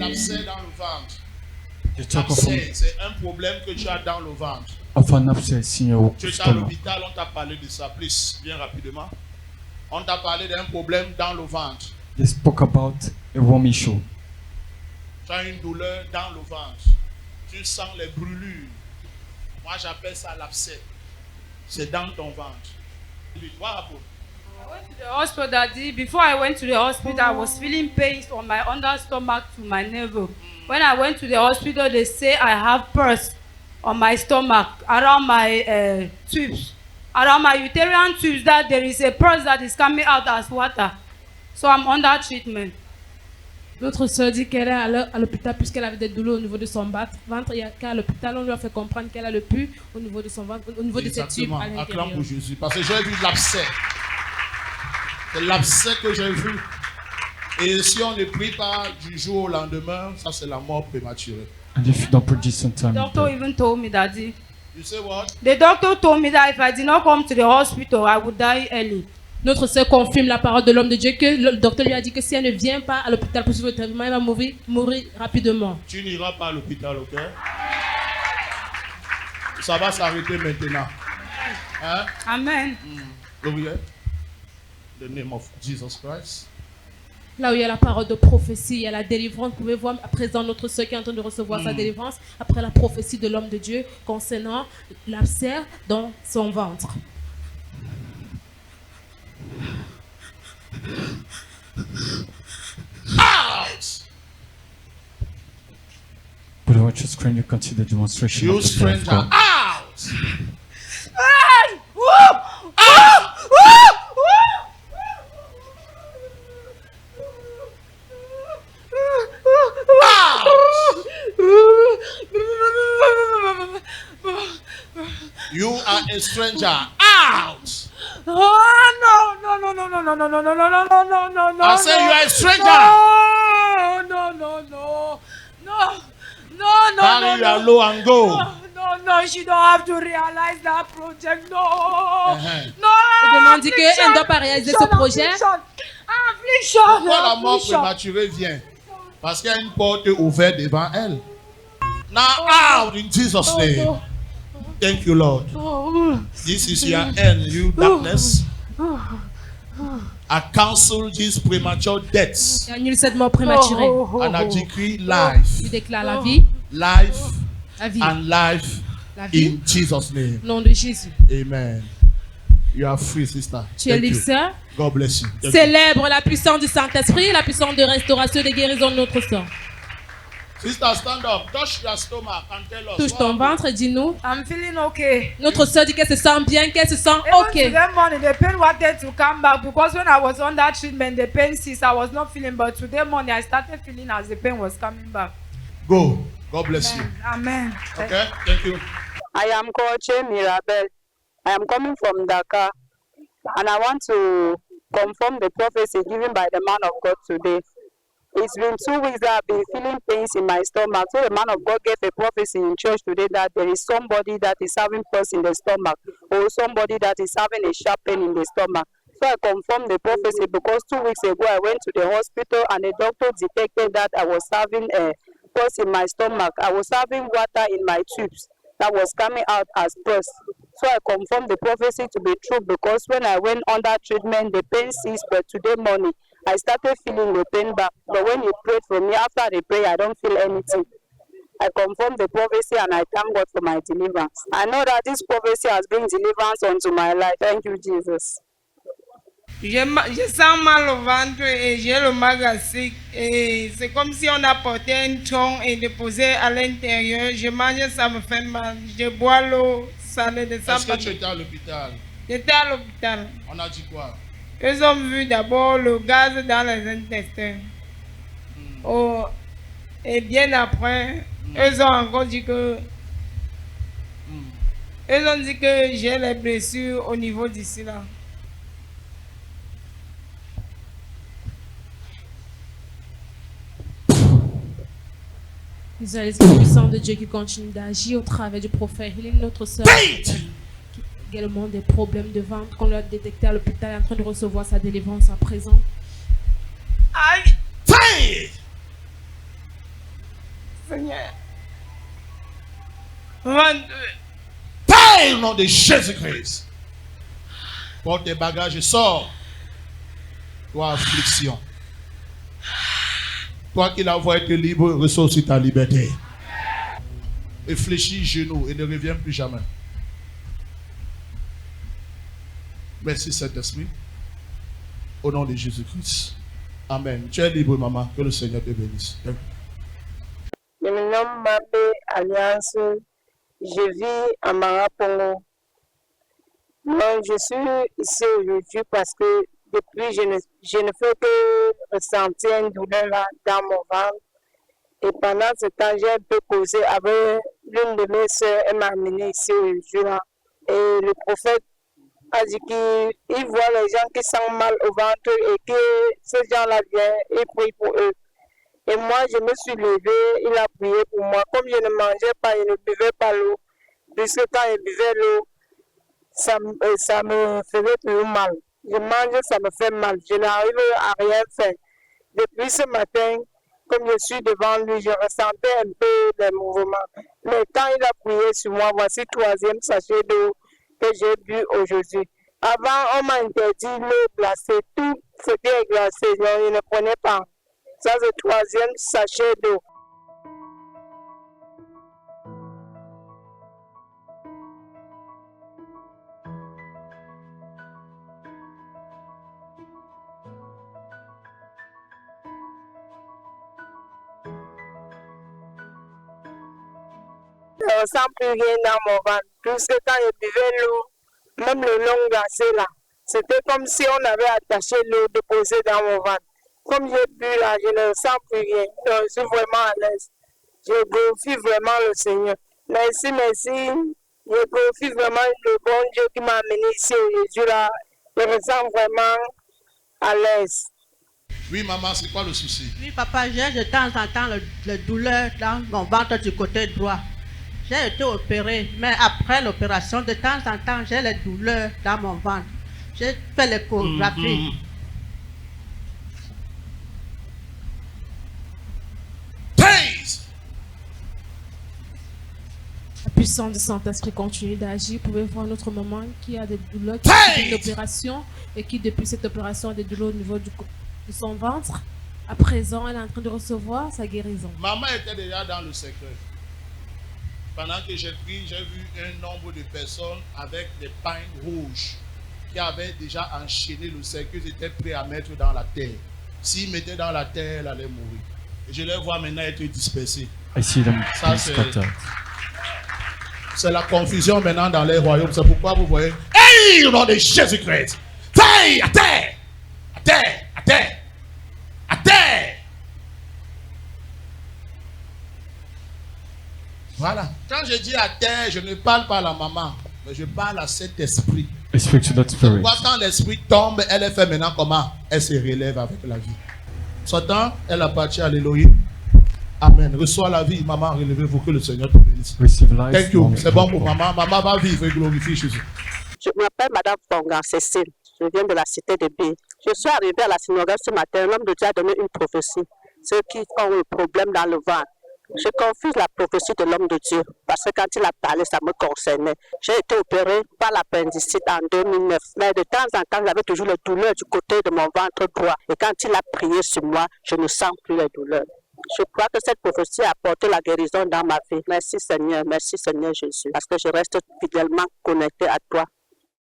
l'abcès dans le ventre. They talk of L'abcès, c'est un problème que tu as dans le ventre. an abscess in your Tu es à stomach. l'hôpital, on t'a parlé de ça, plus, bien rapidement. On t'a parlé d'un problème dans le ventre. They spoke about a womb issue. Tu as une douleur dans le ventre. Tu sens les brûlures. Moi, j'appelle ça l'abcès. C'est dans ton ventre. What happened? I went to the hospital, Daddy. Before I went to the hospital, I was feeling pains on my under stomach to my navel. When I went to the hospital, they say I have pus on my stomach, around my tubes, around my uterine tubes, that there is a pus that is coming out as water. So I'm under treatment. L'autre sœur dit qu'elle est à l'hôpital puisqu'elle avait des douleurs au niveau de son ventre et qu'à l'hôpital on lui a fait comprendre qu'elle a le pus au niveau de son ventre, au niveau de ses tubes à Acclame l'intérieur. pour Jésus. Parce que j'ai vu l'abcès. C'est l'abcès que j'ai vu. Et si on ne prie pas du jour au lendemain, ça c'est la mort prématurée. And if you don't produce on time, The doctor even told me, Daddy. You say what? The doctor told me that if I did not come to the hospital, I would die early. Notre sœur confirme la parole de l'homme de Dieu que le docteur lui a dit que si elle ne vient pas à l'hôpital pour suivre le traitement, elle va mourir rapidement. Tu n'iras pas à l'hôpital, ok? Ça va s'arrêter maintenant. Hein? Amen. Gloria. The name of Jesus Christ. Là où il y a la parole de prophétie, il y a la délivrance. Vous pouvez voir à présent notre sœur qui est en train de recevoir sa délivrance après la prophétie de l'homme de Dieu concernant l'abcès dans son ventre. Out! but I want you to screen you consider the demonstration You of the power of stranger, God. out! You are a stranger, out! Oh no no no no no no no no no no no no no no! I say you are a stranger. No no no no no no no Carry no your low and go. no, she don't have to realize that project. No, no. Il demande dit qu'elle ne doit pas réaliser ce projet. Affliction. Pourquoi la mort prématurée vient? Parce qu'il y a une porte ouverte devant elle. Now out in Jesus' name. Thank you, Lord. This is your end, you darkness. I cancel these premature deaths Il annule cette mort prématurée. and I decree life, Il déclare la vie, life la vie, and life la vie. in Jesus' name. Au nom de Jésus. Amen. You are free, sister. Tu es Thank libre, you. sœur. God bless you. Thank you. Célèbre la puissance du Saint-Esprit, la puissance de restauration et de guérison de notre sang. Sister, stand up. Touch your stomach and tell us. Touche what ton happened. ventre et dis-nous. I'm feeling okay. Notre sœur dit qu'elle se sent bien, qu'elle se sent Even ok. today morning, the pain wanted to come back because when I was under treatment, the pain ceased. I was not feeling, but today morning I started feeling as the pain was coming back. Go. God bless you. Amen. Okay? Thank you. I am Coach Mirabel. I am coming from Dakar, and I want to confirm the prophecy given by the man of God today. It's been 2 weeks that I've been feeling pains in my stomach. So the man of God gave a prophecy in church today that there is somebody that is having pus in the stomach, or somebody that is having a sharp pain in the stomach. So I confirmed the prophecy because 2 weeks ago I went to the hospital and the doctor detected that I was having a pus in my stomach. I was having water in my tubes that was coming out as pus. So I confirmed the prophecy to be true because when I went under treatment, the pain ceased, but today morning, I started feeling the pain back. But when you prayed for me, after the prayer, I don't feel anything. I confirmed the prophecy and I thank God for my deliverance. I know that this prophecy has bring deliverance unto my life. Thank you, Jesus. Je sens mal au ventre et j'ai le mal gastrique. Et c'est comme si on apportait un tronc et déposé à l'intérieur. Je mange, ça me fait mal. Je bois l'eau, ça ne descend Est-ce pas. que tu étais à l'hôpital? J'étais à l'hôpital. On a dit quoi? Ils ont vu d'abord le gaz dans les intestins. Oh, et bien après, ils ont encore dit que... Ils ont dit que j'ai les blessures au niveau d'ici là. Nous allons la puissance de Dieu qui continue d'agir au travers du prophète. Il est notre sœur. Également des problèmes de ventre qu'on lui a détecté à l'hôpital, est en train de recevoir sa délivrance à présent. Aïe! Faith! Seigneur. 22. Taille au nom de Jésus-Christ. Porte tes bagages et sors. Toi, affliction. Toi qui la vois être libre, reçois aussi ta liberté. Et fléchis genoux et ne reviens plus jamais. Merci Saint-Esprit. Au nom de Jésus-Christ. Amen. Tu es libre, maman. Que le Seigneur te bénisse. Je me nomme Mabé Alliance. Je vis à Marapongo. Donc, je suis ici aujourd'hui parce que depuis, je ne fais que ressentir une douleur là dans mon ventre. Et pendant ce temps, j'ai un peu causé avec l'une de mes soeurs. Elle m'a amené ici aujourd'hui là. Et le prophète a dit qu'il voit les gens qui sont mal au ventre et que ces gens-là viennent et prient pour eux. Et moi, je me suis levée, il a prié pour moi. Comme je ne mangeais pas, je ne buvais pas l'eau. Puisque quand je buvais l'eau, ça me faisait toujours mal. Je mange, ça me fait mal. Je n'arrive à rien faire. Depuis ce matin, comme je suis devant lui, je ressentais un peu les mouvements. Mais quand il a prié sur moi, voici le 3e sachet d'eau que j'ai bu aujourd'hui. Avant, on m'a interdit l'eau glacée. Tout c'était glacé. Non, je ne prenais pas. Ça, c'est le 3e sachet d'eau. Je ne ressens plus rien dans mon ventre. Puisque quand je buvais l'eau, même le long glacé là, c'était comme si on avait attaché l'eau déposée dans mon ventre. Comme j'ai bu là, je ne ressens plus rien. Donc, je suis vraiment à l'aise. Je glorifie vraiment le Seigneur. Merci, merci. Je glorifie vraiment le bon Dieu qui m'a amené ici aujourd'hui là. Je me sens vraiment à l'aise. Oui, maman, c'est quoi le souci? Oui, papa, j'ai de temps en temps le douleur dans mon ventre du côté droit. J'ai été opérée, mais après l'opération, de temps en temps, j'ai les douleurs dans mon ventre. J'ai fait l'échographie. La puissance du Saint-Esprit continue d'agir. Vous pouvez voir un autre moment qui a des douleurs, qui a une opération et qui, depuis cette opération, a des douleurs au niveau de son ventre. À présent, elle est en train de recevoir sa guérison. Maman était déjà dans le secret. Pendant que j'ai pris, j'ai vu un nombre de personnes avec des pains rouges qui avaient déjà enchaîné le cercle, qu'ils étaient prêts à mettre dans la terre. S'ils mettaient dans la terre, elle allait mourir. Et je les vois maintenant être dispersés. I see them Ça, being scattered. c'est la confusion maintenant dans les royaumes. C'est pourquoi vous voyez, hey, au nom de Jésus-Christ, hey, à terre, à terre, à terre, à terre. Voilà. Quand je dis à terre, je ne parle pas à la maman, mais je parle à cet esprit. I speak to that spirit. Pourquoi quand l'esprit tombe, elle est fait maintenant comment? Elle se relève avec la vie. Sortant, elle appartient à l'Élohim. Amen. Reçois la vie, maman, relevez-vous, que le Seigneur te bénisse. Receive life. Thank you. Mom. C'est bon pour maman. Maman va vivre et glorifier Jésus. Je m'appelle Madame Fongan Cécile. Je viens de la cité de B. Je suis arrivée à la synagogue ce matin. L'homme de Dieu a donné une prophétie. Ceux qui ont le problème dans le ventre. Je confuse la prophétie de l'homme de Dieu. Parce que quand il a parlé, ça me concernait. J'ai été opérée par l'appendicite en 2009. Mais de temps en temps, j'avais toujours les douleurs du côté de mon ventre droit. Et quand il a prié sur moi, je ne sens plus les douleurs. Je crois que cette prophétie a apporté la guérison dans ma vie. Merci Seigneur Jésus. Parce que je reste fidèlement connecté à toi.